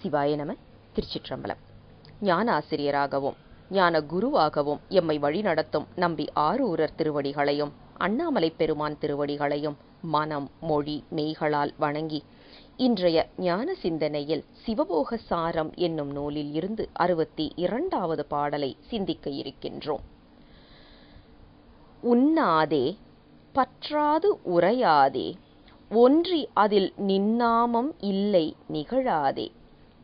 சிவாய நம. திருச்சிற்றம்பலம். ஞான ஆசிரியராகவும் ஞான குருவாகவும் எம்மை வழிநடத்தும் நம்பி ஆரூரர் திருவடிகளையும் அண்ணாமலை பெருமான் திருவடிகளையும் மனம் மொழி மெய்களால் வணங்கி இன்றைய ஞான சிந்தனையில் சிவபோக சாரம் என்னும் நூலில் இருந்து 62வது பாடலை சிந்திக்க இருக்கின்றோம். உண்ணாதே பற்றாது உரையாதே ஒன்றி அதில் நின்னாமம் இல்லை நிகழாதே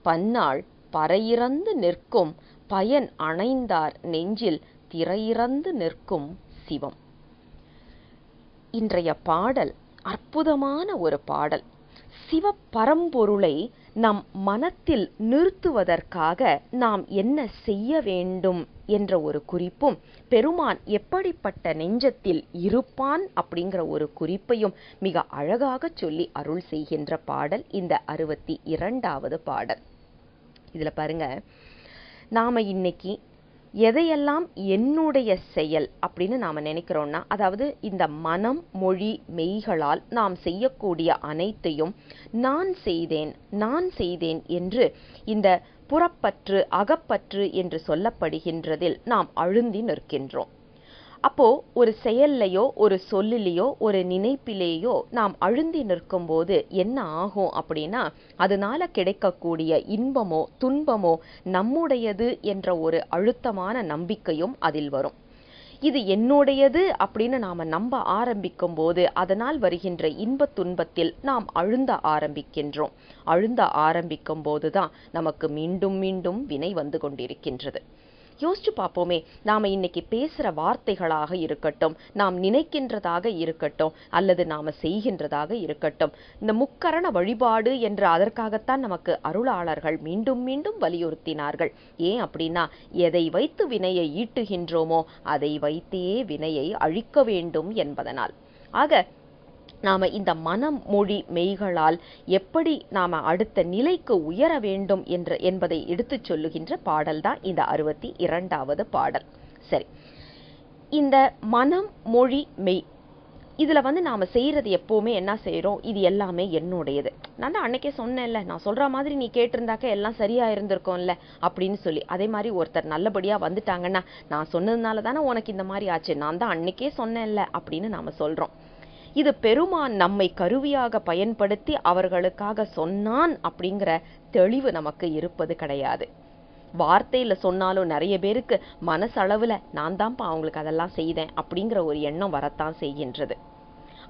பன்னாள் பறையிறந்து நிற்கும் பயன் அணைந்தார் நெஞ்சில் திரையிறந்து நிற்கும் சிவம். இன்றைய பாடல் அற்புதமான ஒரு பாடல். சிவ பரம்பொருளை நம் மனத்தில் நிறுத்துவதற்காக நாம் என்ன செய்ய வேண்டும் என்ற ஒரு குறிப்பும், பெருமான் எப்படிப்பட்ட நெஞ்சத்தில் இருப்பான் அப்படிங்கிற ஒரு குறிப்பையும் மிக அழகாக சொல்லி அருள் செய்கின்ற பாடல் இந்த 62வது பாடல். இதுல பாருங்க, நாம இன்னைக்கு எதையெல்லாம் என்னுடைய செயல் அப்படின்னு நாம நினைக்கிறோம்னா, அதாவது இந்த மனம் மொழி மெய்களால் நாம் செய்யக்கூடிய அனைத்தையும் நான் செய்தேன் என்று இந்த புறப்பற்று அகப்பற்று என்று சொல்லப்படுகின்றதில் நாம் அழுந்தி நிற்கின்றோம். அப்போ ஒரு செயல்லையோ ஒரு சொல்லிலேயோ ஒரு நினைப்பிலேயோ நாம் அழுந்தி நிற்கும் போது என்ன ஆகும் அப்படின்னா, அதனால கிடைக்கக்கூடிய இன்பமோ துன்பமோ நம்முடையது என்ற ஒரு அழுத்தமான நம்பிக்கையும் அதில் வரும். இது என்னுடையது அப்படின்னு நாம நம்ப ஆரம்பிக்கும் போது அதனால் வருகின்ற இன்ப துன்பத்தில் நாம் அழுந்த ஆரம்பிக்கின்றோம். அழுந்த ஆரம்பிக்கும் போதுதான் நமக்கு மீண்டும் மீண்டும் வினை வந்து கொண்டிருக்கின்றது. யோசிச்சு பார்ப்போமே, நாம இன்னைக்கு பேசுற வார்த்தைகளாக இருக்கட்டும், நாம் நினைக்கின்றதாக இருக்கட்டும், அல்லது நாம செய்கின்றதாக இருக்கட்டும், இந்த முக்கரண வழிபாடு என்று அதற்காகத்தான் நமக்கு அருளாளர்கள் மீண்டும் மீண்டும் வலியுறுத்தினார்கள். ஏன் அப்படின்னா, எதை வைத்து வினையை ஈட்டுகின்றோமோ அதை வைத்தே வினையை அழிக்க வேண்டும் என்பதனால். ஆக நாம இந்த மனம் மொழி மெய்களால் எப்படி நாம அடுத்த நிலைக்கு உயர வேண்டும் என்பதை எடுத்து சொல்லுகின்ற பாடல் தான் இந்த 62வது பாடல். சரி, இந்த மனம் மொழி மெய் இதுல நாம செய்யறது எப்பவுமே என்ன செய்யறோம், இது எல்லாமே என்னுடையது. நான் தான் அன்னைக்கே சொன்னேன்ல, நான் சொல்ற மாதிரி நீ கேட்டிருந்தாக்க எல்லாம் சரியா இருந்திருக்கும்ல அப்படின்னு சொல்லி. அதே மாதிரி ஒருத்தர் நல்லபடியா வந்துட்டாங்கன்னா, நான் சொன்னதுனால தானே உனக்கு இந்த மாதிரி ஆச்சு, நான் தான் அன்னைக்கே சொன்னேன்ல அப்படின்னு நாம சொல்றோம். இது பெருமான் நம்மை கருவியாக பயன்படுத்தி அவர்களுக்காக சொன்னான் அப்படிங்கிற தெளிவு நமக்கு இருப்பது கிடையாது. வார்த்தையில சொன்னாலும் நிறைய பேருக்கு மனசளவுல நான் தான்ப்பா அவங்களுக்கு அதெல்லாம் செய்தேன் அப்படிங்கிற ஒரு எண்ணம் வரத்தான் செய்கின்றது.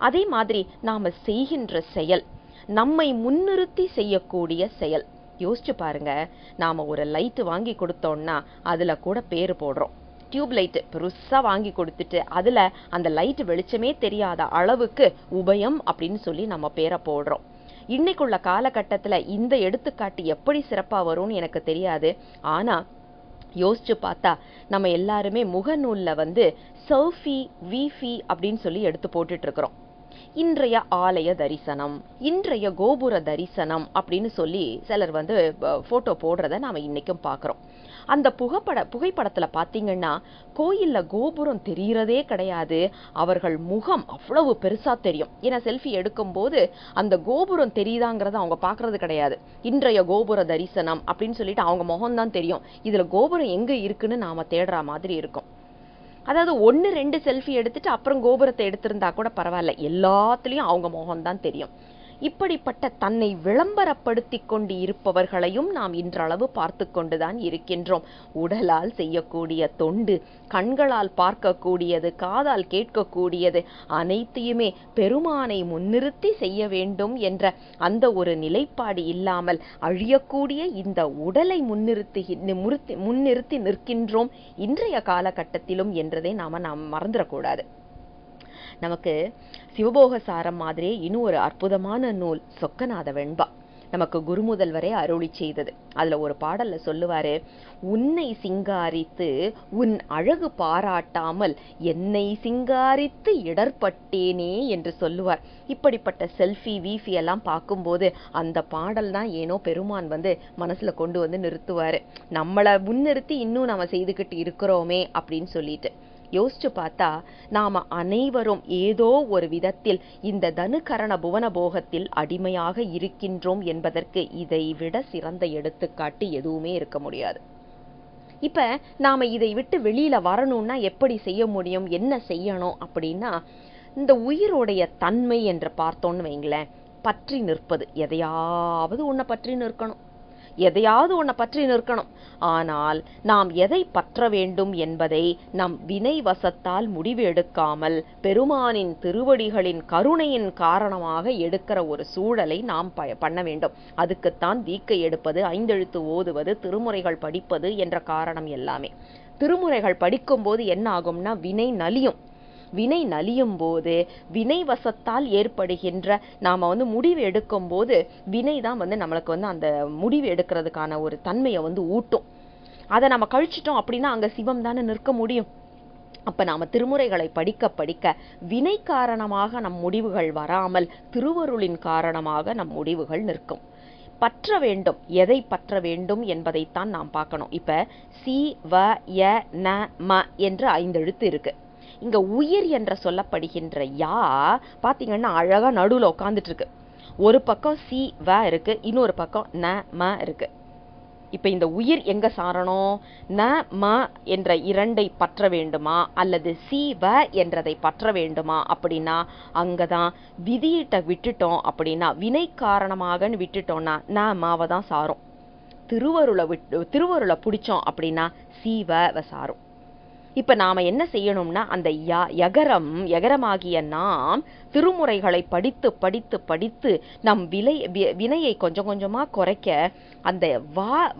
அதே மாதிரி நாம செய்கின்ற செயல் நம்மை முன்னிறுத்தி செய்யக்கூடிய செயல். யோசிச்சு பாருங்க, நாம ஒரு லைட் வாங்கி கொடுத்தோம்னா அதுல கூட பேரு போடுறோம். டியூப் லைட் பெருசா வாங்கி கொடுத்துட்டு அதுல அந்த லைட் வெளிச்சமே தெரியாத அளவுக்கு உபயம் அப்படின்னு சொல்லி நம்ம பேரை போடுறோம். இன்னைக்குள்ள காலகட்டத்துல இந்த எடுத்துக்காட்டு எப்படி சிறப்பா வரும்னு எனக்கு தெரியாது. ஆனா யோசிச்சு பார்த்தா நம்ம எல்லாருமே முகநூல்ல சர்ஃபி வீஃபி அப்படின்னு சொல்லி எடுத்து போட்டுட்டு இருக்கிறோம். இன்றைய ஆலய தரிசனம், இன்றைய கோபுர தரிசனம் அப்படின்னு சொல்லி சிலர் போட்டோ போடுறத நாம இன்னைக்கும் பாக்குறோம். அந்த புகைப்படத்துல பாத்தீங்கன்னா கோயில்ல கோபுரம் தெரியறதே கிடையாது. அவர்கள் முகம் அவ்வளவு பெருசா தெரியும். ஏன்னா செல்ஃபி எடுக்கும் போது அந்த கோபுரம் தெரியுதாங்கிறத அவங்க பாக்குறது கிடையாது. இன்றைய கோபுர தரிசனம் அப்படின்னு சொல்லிட்டு அவங்க முகம்தான் தெரியும். இதுல கோபுரம் எங்க இருக்குன்னு நாம தேடுற மாதிரி இருக்கும். அதாவது 1-2 செல்ஃபி எடுத்துட்டு அப்புறம் கோபுரத்தை எடுத்திருந்தா கூட பரவாயில்ல, எல்லாத்துலயும் அவங்க முகம்தான் தெரியும். இப்படிப்பட்ட தன்னை விளம்பரப்படுத்தி கொண்டு இருப்பவர்களையும் நாம் இன்றளவு பார்த்து கொண்டுதான் இருக்கின்றோம். உடலால் செய்யக்கூடிய தொண்டு, கண்களால் பார்க்கக்கூடியது, காதால் கேட்கக்கூடியது அனைத்தையுமே பெருமானை முன்னிறுத்தி செய்ய வேண்டும் என்ற அந்த ஒரு நிலைப்பாடு இல்லாமல் அழியக்கூடிய இந்த உடலை முன்னிறுத்தி நிற்கின்றோம் இன்றைய காலகட்டத்திலும் என்றதை நாம் மறந்துடக்கூடாது. நமக்கு சிவபோக சாரம் மாதிரியே இன்னும் ஒரு அற்புதமான நூல் சொக்கநாத வெண்பா நமக்கு குருமுதல்வரே அருளி செய்தது. அதுல ஒரு பாடல்ல சொல்லுவாரு, உன்னை சிங்காரித்து உன் அழகு பாராட்டாமல் என்னை சிங்காரித்து இடர்பட்டேனே என்று சொல்லுவார். இப்படிப்பட்ட செல்ஃபி வீஃபி எல்லாம் பார்க்கும்போது அந்த பாடல் தான் ஏனோ பெருமான் மனசுல கொண்டு நிறுத்துவாரு. நம்மளை முன்னிறுத்தி இன்னும் நம்ம செய்துகிட்டு இருக்கிறோமே அப்படின்னு சொல்லிட்டு. யோசிச்சு பார்த்தா நாம அனைவரும் ஏதோ ஒரு விதத்தில் இந்த தனுகரண புவன போகத்தில் அடிமையாக இருக்கின்றோம் என்பதற்கு இதை விட சிறந்த எடுத்துக்காட்டு எதுவுமே இருக்க முடியாது. இப்ப நாம இதை விட்டு வெளியில வரணும்னா எப்படி செய்ய முடியும், என்ன செய்யணும் அப்படின்னா, இந்த உயிருடைய தன்மை என்று பார்த்தோன்னு வைங்களேன், பற்றி நிற்பது. எதையாவது ஒன்ன பற்றி நிற்கணும், எதையாவது ஒன்ன பற்றி நிற்கணும். ஆனால் நாம் எதை பற்ற வேண்டும் என்பதை நம் வினை வசத்தால் முடிவு எடுக்காமல் பெருமானின் திருவடிகளின் கருணையின் காரணமாக எடுக்கிற ஒரு சூழலை நாம் பண்ண வேண்டும். அதுக்குத்தான் தீக்கை எடுப்பது, ஐந்தெழுத்து ஓதுவது, திருமுறைகள் படிப்பது என்ற காரணம் எல்லாமே. திருமுறைகள் படிக்கும்போது என்ன ஆகும்னா வினை நலியும். வினை நலியும் போது வினை வசத்தால் ஏற்படுகின்ற நாம முடிவு எடுக்கும் போது வினை தான் நம்மளுக்கு அந்த முடிவு எடுக்கிறதுக்கான ஒரு தன்மையை ஊட்டும். அதை நம்ம கழிச்சிட்டோம் அப்படின்னா அங்க சிவம் தானே நிற்க முடியும். அப்ப நாம திருமுறைகளை படிக்க படிக்க வினை காரணமாக நம் முடிவுகள் வராமல் திருவருளின் காரணமாக நம் முடிவுகள் நிற்கும். பற்ற வேண்டும், எதை பற்ற வேண்டும் என்பதைத்தான் நாம் பார்க்கணும். இப்ப சி வ ய ந ம என்று 5 எழுத்து இருக்கு. இங்க உயிர் என்ற சொல்லப்படுகின்ற யா பாத்தீங்கன்னா அழகா நடுவுல உட்கார்ந்துட்டு இருக்கு. ஒரு பக்கம் சி வ இருக்கு, இன்னொரு பக்கம் ந ம இருக்கு. இப்ப இந்த உயிர் எங்க சாரணும்? ந ம என்ற 2ஐ பற்ற வேண்டுமா அல்லது சி வ என்றதை பற்ற வேண்டுமா அப்படின்னா அங்கதான் விதியிட்ட விட்டுட்டோம் அப்படின்னா, வினை காரணமாக விட்டுட்டோம்னா ந மாவை தான் சாரும். திருவருளை பிடிச்சோம் அப்படின்னா சி வ சாரும். இப்ப நாம என்ன செய்யணும்னா அந்த யகரமாகிய நாம் திருமுறைகளை படித்து படித்து படித்து நம் வினையை கொஞ்சம் கொஞ்சமா குறைக்க அந்த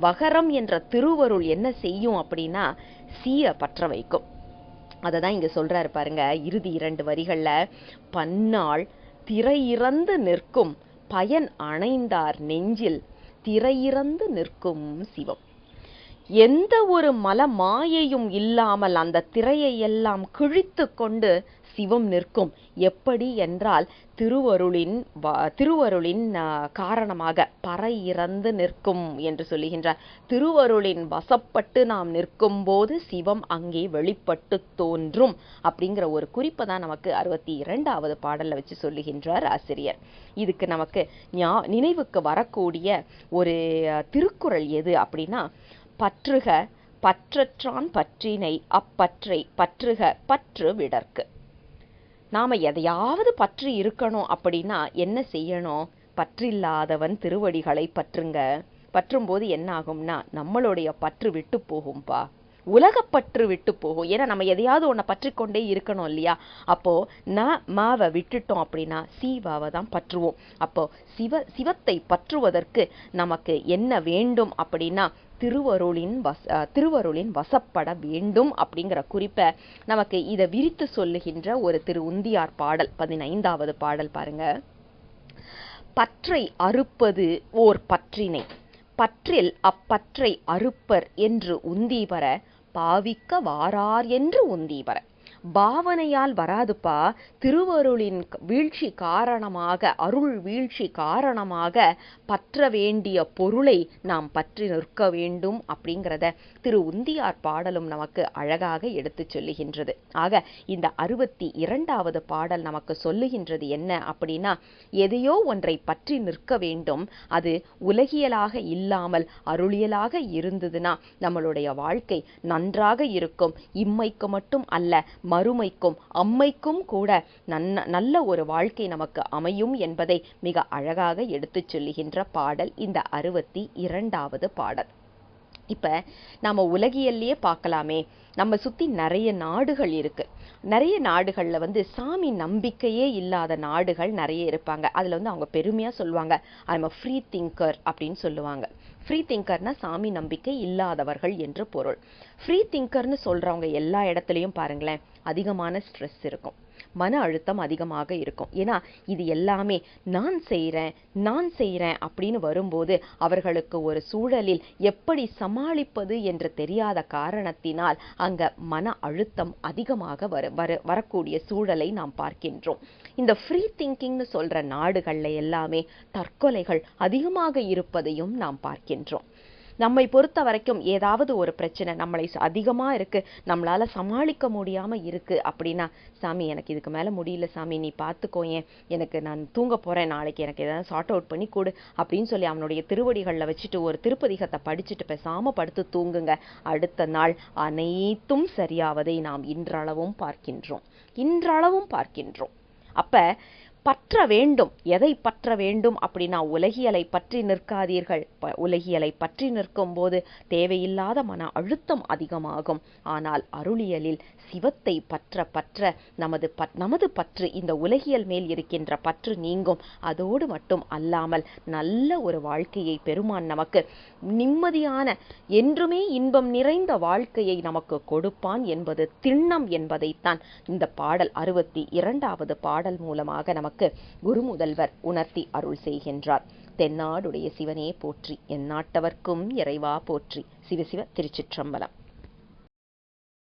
வகரம் என்ற திருவருள் என்ன செய்யும் அப்படின்னா சீய பற்ற வைக்கும். அததான் இங்க சொல்றாரு பாருங்க, இறுதி 2 வரிகள்ல, பன்னாள் திரையிறந்து நிற்கும் பயன் அணைந்தார் நெஞ்சில் திரையிறந்து நிற்கும் சிவம். எந்த ஒரு மாயையும் இல்லாமல் அந்த திரையை எல்லாம் கிழித்து கொண்டு சிவம் நிற்கும். எப்படி என்றால் திருவருளின் காரணமாக பறை இறந்து நிற்கும் என்று சொல்லுகின்றார். திருவருளின் வசப்பட்டு நாம் நிற்கும் போது சிவம் அங்கே வெளிப்பட்டு தோன்றும் அப்படிங்கிற ஒரு குறிப்பை தான் நமக்கு 62வது பாடல்ல வச்சு சொல்லுகின்றார் ஆசிரியர். இதுக்கு நமக்கு நினைவுக்கு வரக்கூடிய ஒரு திருக்குறள் எது அப்படின்னா, பற்றுக பற்றற்றான் பற்றினை அப்பற்றை பற்றுக பற்று விடற்கு. நாம எதையாவது பற்றி இருக்கணும் அப்படின்னா என்ன செய்யணும்? பற்றில்லாதவன் திருவடிகளை பற்றுங்க. பற்றும் போது என்ன ஆகும்னா நம்மளுடைய பற்று விட்டு போகும்பா, உலகப்பற்று விட்டு போகும். ஏன்னா நம்ம எதையாவது ஒன்ன பற்றிக்கொண்டே இருக்கணும் இல்லையா? அப்போ மாவை விட்டுட்டோம் அப்படின்னா சீவாவை தான் பற்றுவோம். அப்போ சிவத்தை பற்றுவதற்கு நமக்கு என்ன வேண்டும் அப்படின்னா திருவருளின் வசப்பட வேண்டும் அப்படிங்கிற குறிப்பை நமக்கு இதை விரித்து சொல்லுகின்ற ஒரு திரு உந்தியார் பாடல் 15வது பாடல் பாருங்க. பற்றை அறுப்பது ஓர் பற்றினை, பற்றில் அப்பற்றை அறுப்பர் என்று உந்தீபர பாவிக்க வாரார் என்று உந்தீபர. பாவனையால் வராதுப்பா, திருவருளின் வீழ்ச்சி காரணமாக, அருள் வீழ்ச்சி காரணமாக பற்ற வேண்டிய பொருளை நாம் பற்றி நிற்க வேண்டும் அப்படிங்கிறத திரு உந்தியார் பாடலும் நமக்கு அழகாக எடுத்து சொல்லுகின்றது. ஆக இந்த 62வது பாடல் நமக்கு சொல்லுகின்றது என்ன அப்படின்னா, எதையோ ஒன்றை பற்றி நிற்க வேண்டும். அது உலகியலாக இல்லாமல் அருளியலாக இருந்ததுன்னா நம்மளுடைய வாழ்க்கை நன்றாக இருக்கும். இம்மைக்கு மட்டும் அல்ல, மறுமைக்கும் அம்மைக்கும் கூட நல்ல ஒரு வாழ்க்கை நமக்கு அமையும் என்பதை மிக அழகாக எடுத்துச் சொல்லுகின்ற பாடல் இந்த 62வது பாடல். இப்ப நம்ம உலகியல்லையே பார்க்கலாமே, நம்ம சுத்தி நிறைய நாடுகள் இருக்கு. நிறைய நாடுகள்ல சாமி நம்பிக்கையே இல்லாத நாடுகள் நிறைய இருப்பாங்க. அதுல அவங்க பெருமையா சொல்லுவாங்க, ஐம் அ ஃப்ரீ திங்கர் அப்படின்னு சொல்லுவாங்க. ஃப்ரீ திங்கர்னா சாமி நம்பிக்கை இல்லாதவர்கள் என்று பொருள். ஃப்ரீ திங்கர்னு சொல்றவங்க எல்லா இடத்துலையும் பாருங்களேன் அதிகமான ஸ்ட்ரெஸ் இருக்கும், மன அழுத்தம் அதிகமாக இருக்கும். ஏன்னா இது எல்லாமே நான் செய்கிறேன் அப்படின்னு வரும்போது அவர்களுக்கு ஒரு சூழலில் எப்படி சமாளிப்பது என்று தெரியாத காரணத்தினால் அங்க மன அழுத்தம் அதிகமாக வரக்கூடிய சூழலை நாம் பார்க்கின்றோம். இந்த ஃப்ரீ திங்கிங்னு சொல்ற நாடுகள்ல எல்லாமே தற்கொலைகள் அதிகமாக இருப்பதையும் நாம் பார்க்கின்றோம். நம்மை பொறுத்த வரைக்கும் ஏதாவது ஒரு பிரச்சனை நம்மளை அதிகமா இருக்கு, நம்மளால சமாளிக்க முடியாம இருக்கு அப்படின்னா, சாமி எனக்கு இதுக்கு மேல முடியல சாமி, நீ பார்த்துக்கோயேன், எனக்கு நான் தூங்க போறேன், நாளைக்கு எனக்கு ஏதாவது சார்ட் அவுட் பண்ணி கொடு அப்படின்னு சொல்லி அவனுடைய திருவடிகளில் வச்சுட்டு ஒரு திருப்பதிகத்தை படிச்சுட்டு பேசாம படுத்து தூங்குங்க. அடுத்த நாள் அனைத்தும் சரியாவதை நாம் இன்றளவும் பார்க்கின்றோம். அப்ப பற்ற வேண்டும். எதை பற்ற வேண்டும் அப்படின்னா, உலகியலை பற்றி நிற்காதீர்கள். உலகியலை பற்றி நிற்கும் போது தேவையில்லாத மன அழுத்தம் அதிகமாகும். ஆனால் அருளியலில் சிவத்தை பற்ற பற்ற நமது பற்று, இந்த உலகியல் மேல் இருக்கின்ற பற்று நீங்கும். அதோடு மட்டும் அல்லாமல் நல்ல ஒரு வாழ்க்கையை பெருமான் நமக்கு நிம்மதியான, என்றுமே இன்பம் நிறைந்த வாழ்க்கையை நமக்கு கொடுப்பான் என்பது திண்ணம் என்பதைத்தான் இந்த பாடல் 62வது பாடல் மூலமாக நமக்கு குருமுதல்வர் உணர்த்தி அருள் செய்கின்றார். தென்னாடுடைய சிவனே போற்றி, எந்நாட்டவர்க்கும் இறைவா போற்றி. சிவசிவ திருச்சிற்றம்பலம்.